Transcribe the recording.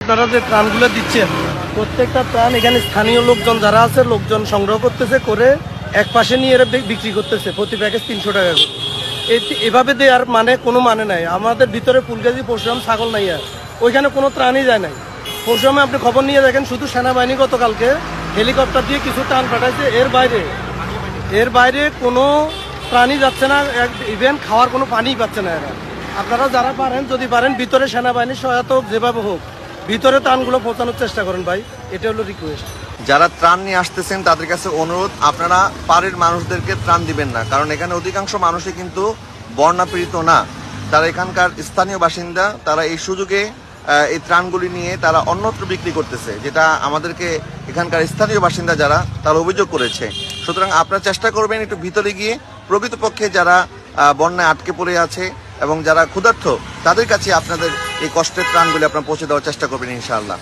আপনারা যে ত্রাণগুলো দিচ্ছেন প্রত্যেকটা ত্রাণ এখানে স্থানীয় লোকজন যারা আছে লোকজন সংগ্রহ করতেছে করে এক পাশে নিয়ে এরা বিক্রি করতেছে প্রতি প্যাকেজ 300 টাকা করে। এভাবে দেওয়ার মানে কোনো মানে নাই। আমাদের ভিতরে ফুলগাজী পরশুরাম ছাগল নাই, আর ওইখানে কোনো ত্রাণই যায় নাই। পরশুরামে আপনি খবর নিয়ে দেখেন শুধু সেনাবাহিনী গতকালকে হেলিকপ্টার দিয়ে কিছু ত্রাণ পাঠাইছে, এর বাইরে কোনো ত্রাণই যাচ্ছে না। ইভেন খাওয়ার কোনো পানিই পাচ্ছে না এরা। আপনারা যারা পারেন যদি পারেন ভিতরে সেনাবাহিনীর সহায়তা হোক যেভাবে হোক ভিতরে ত্রাণগুলো পৌঁছানোর চেষ্টা করেন ভাই, এটা হলো রিকোয়েস্ট। যারা ত্রাণ নিয়ে আসতেছেন তাদের কাছে অনুরোধ, আপনারা পাড়ের মানুষদেরকে ত্রাণ দিবেন না, কারণ এখানে অধিকাংশ মানুষই কিন্তু বন্যা পীড়িত না, তারা এখানকার স্থানীয় বাসিন্দা। তারা এই সুযোগে এই ত্রাণগুলি নিয়ে তারা অন্যত্র বিক্রি করতেছে, যেটা আমাদেরকে এখানকার স্থানীয় বাসিন্দা যারা তারা অভিযোগ করেছে। সুতরাং আপনারা চেষ্টা করবেন একটু ভিতরে গিয়ে প্রকৃতপক্ষে যারা বন্যায় আটকে পড়ে আছে এবং যারা ক্ষুধার্ত তাদের কাছে আপনাদের এই কষ্টের ত্রাণগুলি আপনারা পৌঁছে দেওয়ার চেষ্টা করবেন ইনশাআল্লাহ।